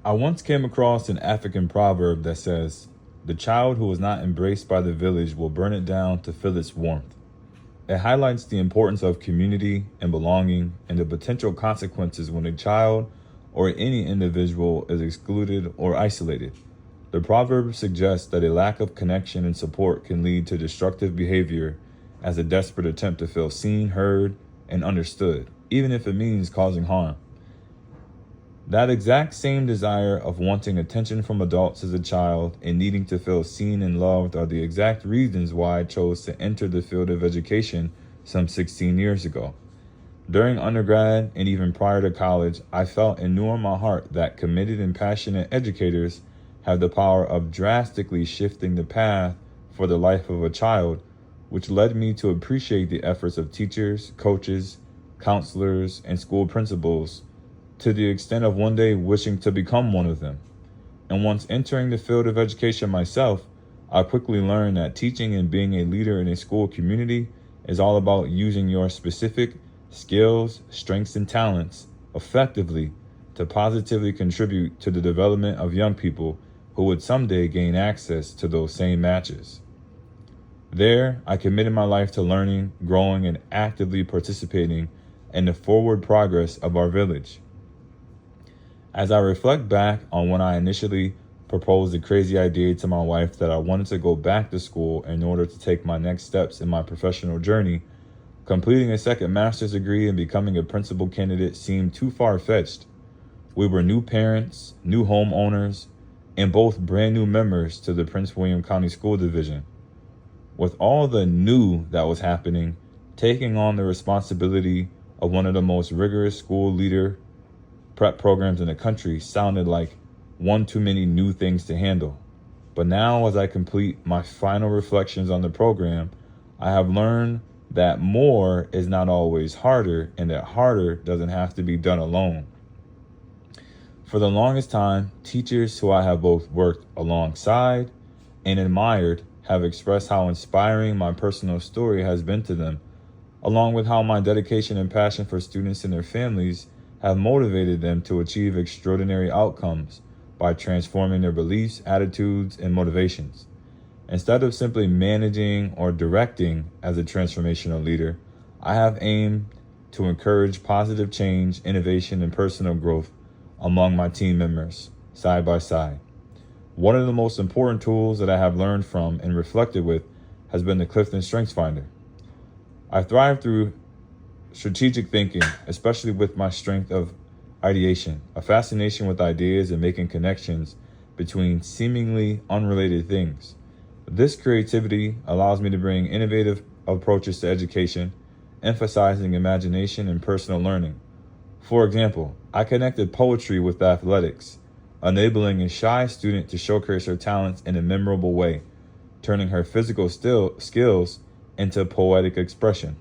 I once came across an African proverb that says, "The child who is not embraced by the village will burn it down to feel its warmth." It highlights the importance of community and belonging and the potential consequences when a child or any individual is excluded or isolated. The proverb suggests that a lack of connection and support can lead to destructive behavior as a desperate attempt to feel seen, heard, and understood, even if it means causing harm. That exact same desire of wanting attention from adults as a child and needing to feel seen and loved are the exact reasons why I chose to enter the field of education some 16 years ago. During undergrad and even prior to college, I felt and knew in my heart that committed and passionate educators have the power of drastically shifting the path for the life of a child, which led me to appreciate the efforts of teachers, coaches, counselors, and school principals, to the extent of one day wishing to become one of them. And once entering the field of education myself, I quickly learned that teaching and being a leader in a school community is all about using your specific skills, strengths, and talents effectively to positively contribute to the development of young people who would someday gain access to those same matches. There, I committed my life to learning, growing, and actively participating in the forward progress of our village. As I reflect back on when I initially proposed the crazy idea to my wife that I wanted to go back to school in order to take my next steps in my professional journey, completing a second master's degree and becoming a principal candidate seemed too far-fetched. We were new parents, new homeowners, and both brand new members to the Prince William County School Division. With all the new that was happening, taking on the responsibility of one of the most rigorous school leader prep programs in the country sounded like one too many new things to handle. But now, as I complete my final reflections on the program, I have learned that more is not always harder, and that harder doesn't have to be done alone. For the longest time, teachers who I have both worked alongside and admired have expressed how inspiring my personal story has been to them, along with how my dedication and passion for students and their families have motivated them to achieve extraordinary outcomes by transforming their beliefs, attitudes, and motivations. Instead of simply managing or directing as a transformational leader, I have aimed to encourage positive change, innovation, and personal growth among my team members, side by side. One of the most important tools that I have learned from and reflected with has been the Clifton Strengths Finder. I thrive through strategic thinking, especially with my strength of ideation, a fascination with ideas and making connections between seemingly unrelated things. This creativity allows me to bring innovative approaches to education, emphasizing imagination and personal learning. For example, I connected poetry with athletics, enabling a shy student to showcase her talents in a memorable way, turning her physical skills into poetic expression.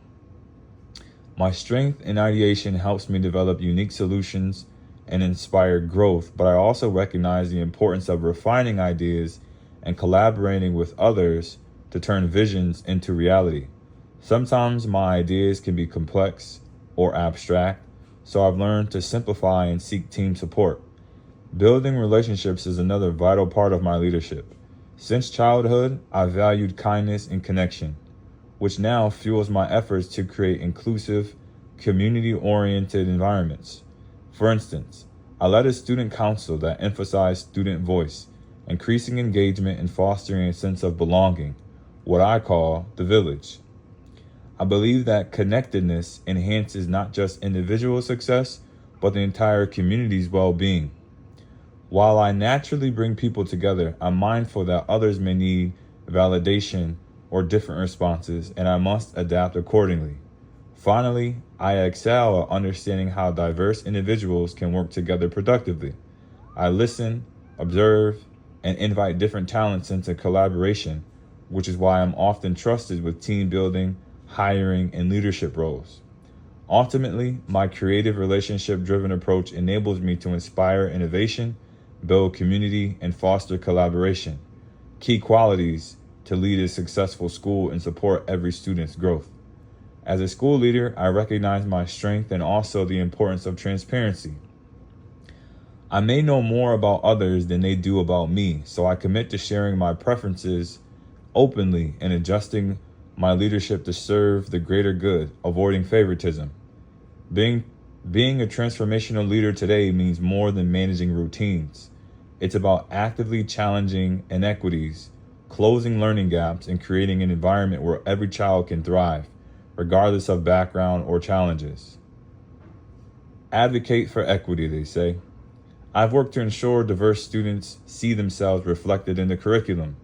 My strength in ideation helps me develop unique solutions and inspire growth, but I also recognize the importance of refining ideas and collaborating with others to turn visions into reality. Sometimes my ideas can be complex or abstract, so I've learned to simplify and seek team support. Building relationships is another vital part of my leadership. Since childhood, I've valued kindness and connection, which now fuels my efforts to create inclusive, community-oriented environments. For instance, I led a student council that emphasized student voice, increasing engagement and fostering a sense of belonging, what I call the village. I believe that connectedness enhances not just individual success, but the entire community's well-being. While I naturally bring people together, I'm mindful that others may need validation or different responses, and I must adapt accordingly. Finally, I excel at understanding how diverse individuals can work together productively. I listen, observe, and invite different talents into collaboration, which is why I'm often trusted with team building, hiring, and leadership roles. Ultimately, my creative relationship-driven approach enables me to inspire innovation, build community, and foster collaboration, key qualities to lead a successful school and support every student's growth. As a school leader, I recognize my strength and also the importance of transparency. I may know more about others than they do about me, so I commit to sharing my preferences openly and adjusting my leadership to serve the greater good, avoiding favoritism. Being a transformational leader today means more than managing routines. It's about actively challenging inequities, closing learning gaps, and creating an environment where every child can thrive, regardless of background or challenges. Advocate for equity, they say. I've worked to ensure diverse students see themselves reflected in the curriculum,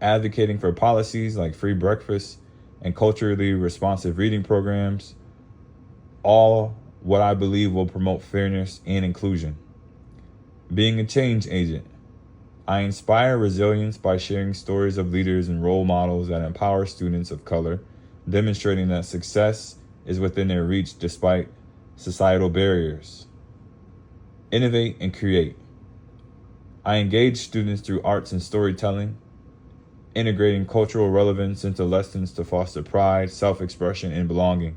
advocating for policies like free breakfast and culturally responsive reading programs, all what I believe will promote fairness and inclusion. Being a change agent. I inspire resilience by sharing stories of leaders and role models that empower students of color, demonstrating that success is within their reach despite societal barriers. Innovate and create. I engage students through arts and storytelling, integrating cultural relevance into lessons to foster pride, self-expression, and belonging.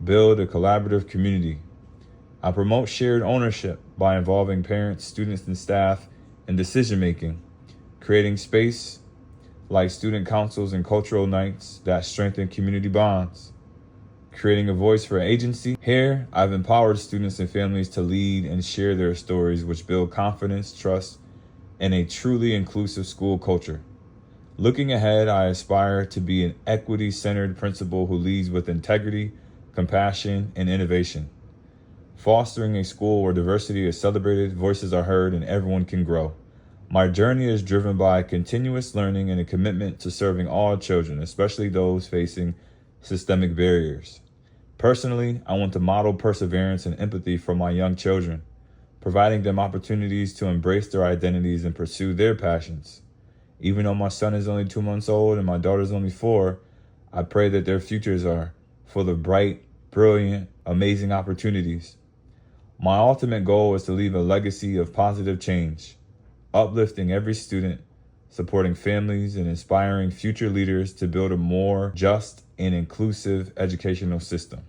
Build a collaborative community. I promote shared ownership by involving parents, students, and staff in decision-making, creating space like student councils and cultural nights that strengthen community bonds. Creating a voice for agency. Here, I've empowered students and families to lead and share their stories, which build confidence, trust, and a truly inclusive school culture. Looking ahead, I aspire to be an equity-centered principal who leads with integrity, compassion, and innovation, fostering a school where diversity is celebrated, voices are heard, and everyone can grow. My journey is driven by continuous learning and a commitment to serving all children, especially those facing systemic barriers. Personally, I want to model perseverance and empathy for my young children, providing them opportunities to embrace their identities and pursue their passions. Even though my son is only 2 months old and my daughter is only 4, I pray that their futures are full of bright, brilliant, amazing opportunities. My ultimate goal is to leave a legacy of positive change, uplifting every student, supporting families, and inspiring future leaders to build a more just and inclusive educational system.